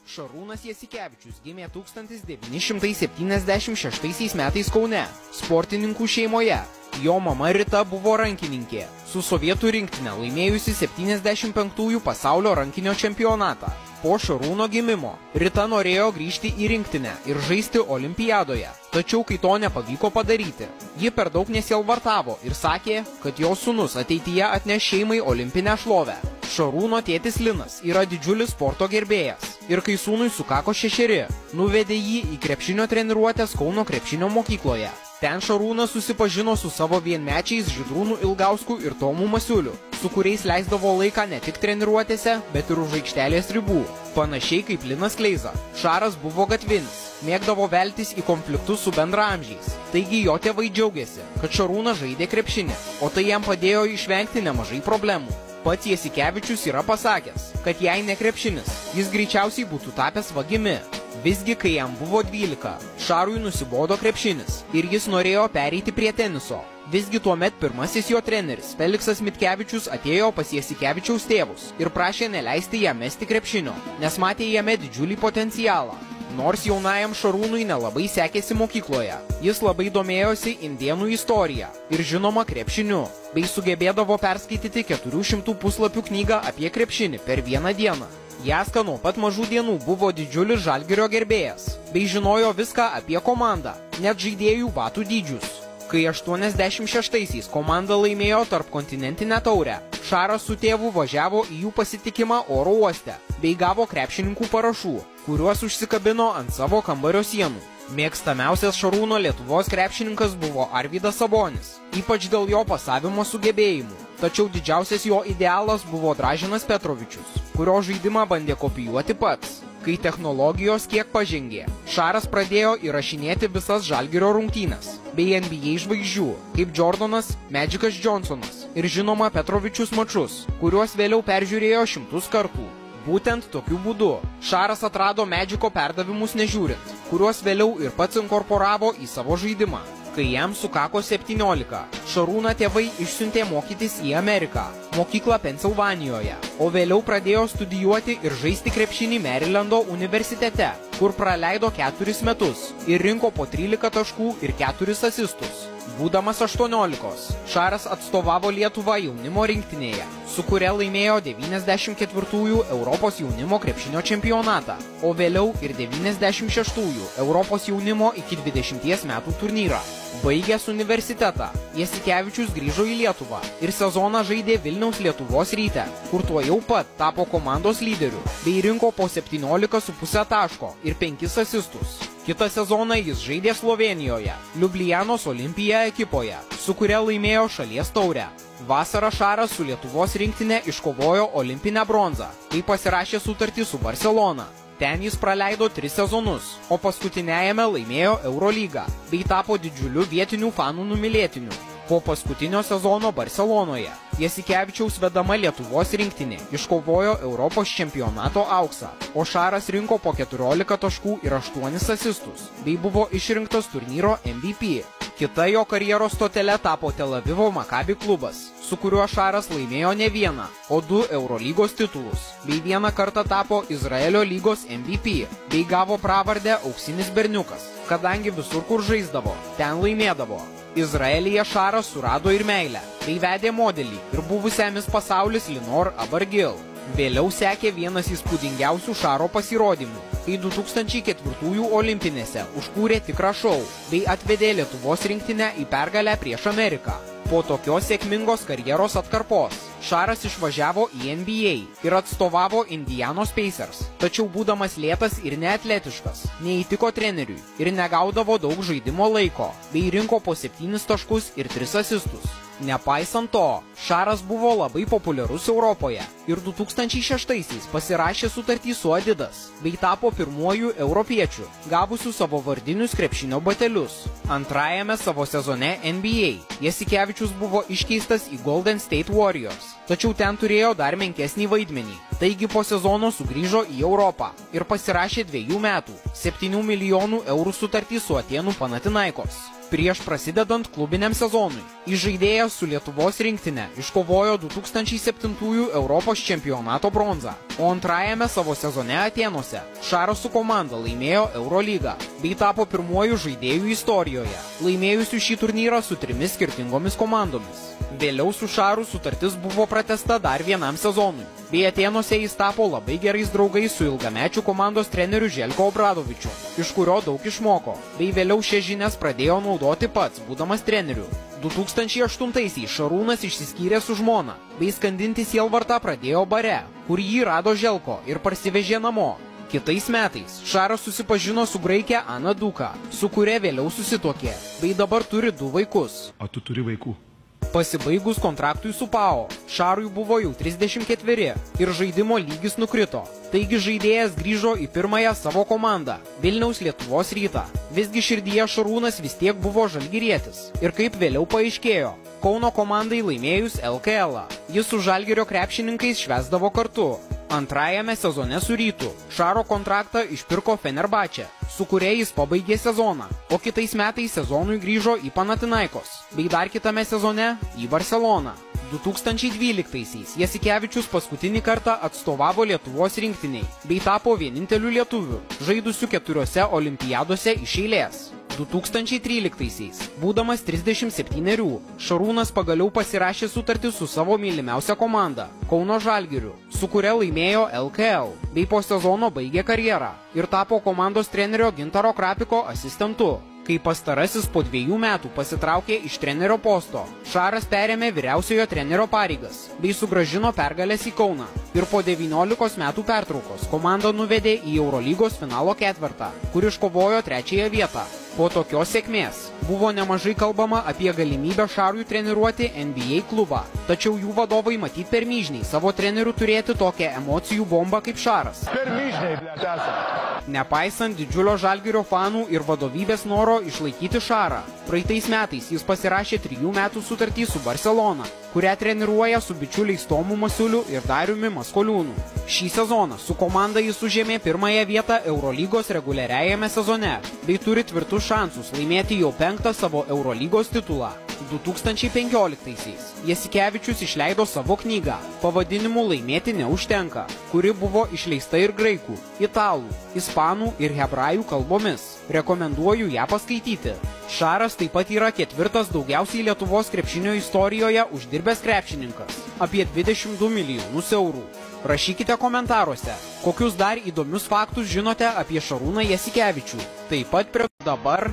Šarūnas Jasikevičius gimė 1976 metais Kaune, sportininkų šeimoje. Jo mama Rita buvo rankininkė, su sovietų rinktine laimėjusi 75-ųjų pasaulio rankinio čempionatą. Po Šarūno gimimo Rita norėjo grįžti į rinktinę ir žaisti olimpiadoje, tačiau kai to nepavyko padaryti, ji per daug nesielvartavo ir sakė, kad jo sūnus ateityje atneš šeimai olimpinę šlovę. Šarūno tėtis Linas yra didžiulis sporto gerbėjas ir kai sūnui sukako 6, nuvedė jį į krepšinio treniruotės Kauno krepšinio mokykloje. Ten Šarūnas susipažino su savo vienmečiais Žydrūnu Ilgausku ir Tomu Masiuliu, su kuriais leisdavo laiką ne tik treniruotėse, bet ir už aikštelės ribų. Panašiai kaip Linas Kleiza, Šaras buvo gatvinis, mėgdavo veltis į konfliktus su bendraamžiais. Taigi jo tėvai džiaugiasi, kad Šarūnas žaidė krepšinį, o tai jam padėjo išvengti nemažai problemų. Pats Jasikevičius yra pasakęs, kad jei ne krepšinis, jis greičiausiai būtų tapęs vagimi. Visgi, kai jam buvo 12, Šarui nusibodo krepšinis ir jis norėjo pereiti prie teniso. Visgi tuomet pirmasis jo treneris Feliksas Mitkevičius atėjo pas Jasikevičiaus tėvus ir prašė neleisti jam mesti krepšinio, nes matė jame didžiulį potencialą. Nors jaunajam Šarūnui nelabai sekėsi mokykloje, jis labai domėjosi indėnų istoriją ir žinoma krepšiniu, bei sugebėdavo perskaityti 400 puslapių knygą apie krepšinį per vieną dieną. Jaska nuo pat mažų dienų buvo didžiulis Žalgirio gerbėjas, bei žinojo viską apie komandą, net žaidėjų batų dydžius. Kai 86-aisiais komanda laimėjo tarpkontinentinę taurę, Šaras su tėvu važiavo į jų pasitikimą oro uoste, bei gavo krepšininkų parašų, kuriuos užsikabino ant savo kambario sienų. Mėgstamiausias Šarūno Lietuvos krepšininkas buvo Arvydas Sabonis, ypač dėl jo pasavimo sugebėjimų. Tačiau didžiausias jo idealas buvo Dražinas Petrovičius, kurio žaidimą bandė kopijuoti pats. Kai technologijos kiek pažengė, Šaras pradėjo įrašinėti visas Žalgirio rungtynes, bei NBA žvaigždžių, kaip Jordanas, Magicas Johnsonas ir žinoma Petrovičius mačus, kuriuos vėliau peržiūrėjo 100 kartų. Būtent tokiu būdu Šaras atrado Magico perdavimus nežiūrint, kuriuos vėliau ir pats inkorporavo į savo žaidimą. Kai jam sukako 17, Šarūną tėvai išsiuntė mokytis į Ameriką, mokyklą Pensilvanijoje, o vėliau pradėjo studijuoti ir žaisti krepšinį Marylando universitete, kur praleido 4 metus ir rinko po 13 taškų ir 4 asistus. Būdamas 18, Šaras atstovavo Lietuvą jaunimo rinktinėje, su kuria laimėjo 94-ųjų Europos jaunimo krepšinio čempionatą, o vėliau ir 96-ųjų Europos jaunimo iki 20 metų turnyrą. Baigęs universitetą, Jasikevičius grįžo į Lietuvą ir sezoną žaidė Vilniaus Lietuvos Ryte, kur tuojau pat tapo komandos lyderiu, bei rinko po 17,5 taško ir 5 asistus. Kitą sezoną jis žaidė Slovėnijoje, Liublianos Olimpija ekipoje, su kuria laimėjo šalies taurę. Vasarą Šaras su Lietuvos rinktinė iškovojo olimpinę bronzą, kai pasirašė sutartį su Barcelona. Ten jis praleido 3 sezonus, o paskutiniajame laimėjo Eurolygą, bei tapo didžiuliu vietinių fanų numylėtiniu. Po paskutinio sezono Barcelonoje Jasikevičiaus vedama Lietuvos rinktinė iškovojo Europos čempionato auksą, o Šaras rinko po 14 taškų ir 8 asistus, bei buvo išrinktas turnyro MVP. Kita jo karjeros stotele tapo Tel Avivo Maccabi klubas, su kuriuo Šaras laimėjo ne vieną, o 2 Eurolygos titulus, bei vieną kartą tapo Izraelio lygos MVP, bei gavo pravardę Auksinis berniukas, kadangi visur kur žaisdavo, ten laimėdavo. Izraelyje Šaras surado ir meilę, bei vedė modelį ir buvusią Miss Pasaulis Linor Abargil. Vėliau sekė vienas įspūdingiausių Šaro pasirodymų, kai 2004 olimpinėse užkūrė tikrą šou, bei atvedė Lietuvos rinktinę į pergalę prieš Ameriką. Po tokios sėkmingos karjeros atkarpos Šaras išvažiavo į NBA ir atstovavo Indianos Pacers, tačiau būdamas lėtas ir neatletiškas, neįtiko treneriui ir negaudavo daug žaidimo laiko, bei rinko po 7 taškus ir 3 asistus. Nepaisant to, Šaras buvo labai populiarus Europoje ir 2006-aisiais pasirašė sutartį su Adidas, bei tapo pirmuoju europiečiu, gavusiu savo vardinius krepšinio batelius. Antrajame savo sezone NBA Jasikevičius buvo iškeistas į Golden State Warriors, tačiau ten turėjo dar menkesnį vaidmenį. Taigi po sezono sugrįžo į Europą ir pasirašė 2 metų, 7 milijonų eurų sutartį su Atėnų Panathinaikos. Prieš prasidedant klubiniam sezonui, žaidėjas su Lietuvos rinktinė iškovojo 2007 Europos čempionato bronzą. o antrajame savo sezone Atėnuose Šaras su komanda laimėjo Eurolygą bei tapo pirmuoju žaidėjų istorijoje, laimėjusiu šį turnyrą su 3 skirtingomis komandomis. Vėliau su Šaru sutartis buvo pratęsta dar vienam sezonui, bei Atėnuose jis tapo labai gerais draugais su ilgamečiu komandos treneriu Željko Obradovičiu, iš kurio daug išmoko, bei vėliau šias žinias pradėjo naudoti pats, būdamas treneriu. 2008-aisiais Šarūnas išsiskyrė su žmona, bei skandinti sielvartą pradėjo bare, kur jį rado Željko ir parsivežė namo. Kitais metais Šaras susipažino su graike Ana Duka, su kuria vėliau susituokė, bei dabar turi 2 vaikus. O tu turi vaikų? Pasibaigus kontraktui su PAO, Šarui buvo jau 34 ir žaidimo lygis nukrito. Taigi žaidėjas grįžo į pirmąją savo komandą – Vilniaus Lietuvos Rytą. Visgi širdyje Šarūnas vis tiek buvo žalgirietis. Ir kaip vėliau paaiškėjo, Kauno komandai laimėjus LKL-ą, jis su Žalgirio krepšininkais švęsdavo kartu. Antrajame sezone su Rytu Šaro kontraktą išpirko Fenerbahčė, su kuria jis pabaigė sezoną, o kitais metais sezonui grįžo į Panathinaikos, bei dar kitame sezone į Barceloną. 2012-aisiais Jasikevičius paskutinį kartą atstovavo Lietuvos rinktiniai, bei tapo vieninteliu lietuviu, žaidusiu 4 olimpiadose iš eilės. 2013-aisiais, būdamas 37, Šarūnas pagaliau pasirašė sutartį su savo mylimiausia komanda – Kauno Žalgiriu, su kuria laimėjo LKL, bei po sezono baigė karjerą ir tapo komandos trenerio Gintaro Krapiko asistentu. Kai pastarasis po 2 metų pasitraukė iš trenerio posto, Šaras perėmė vyriausiojo trenerio pareigas, bei sugrąžino pergalės į Kauną. Ir po 19 metų pertraukos komanda nuvedė į Eurolygos finalo ketvertą, kur iškovojo 3 vietą. Po tokios sėkmės buvo nemažai kalbama apie galimybę Šarui treniruoti NBA klubą, tačiau jų vadovai matyt per myžniai savo trenerių turėti tokią emocijų bombą kaip Šaras. Nepaisant didžiulio Žalgirio fanų ir vadovybės noro išlaikyti Šarą, praeitais metais jis pasirašė 3 metų sutartį su Barcelona, kurią treniruoja su bičiuliais Tomu Masiuliu ir Dariumi Maskoliūnu. Šį sezoną su komanda jis užėmė 1 vietą Eurolygos reguliariajame sezone, bei turi tvirtus šansus laimėti jau 5 savo Eurolygos titulą. 2015-aisiais Jasikevičius išleido savo knygą pavadinimu Laimėti neužtenka, kuri buvo išleista ir graikų, italų, ispanų ir hebrajų kalbomis. Rekomenduoju ją paskaityti. Šaras taip pat yra 4. daugiausiai Lietuvos krepšinio istorijoje uždirbęs krepšininkas – apie 22 milijonus eurų. Rašykite komentaruose, kokius dar įdomius faktus žinote apie Šarūną Jasikevičių. Taip pat prie dabar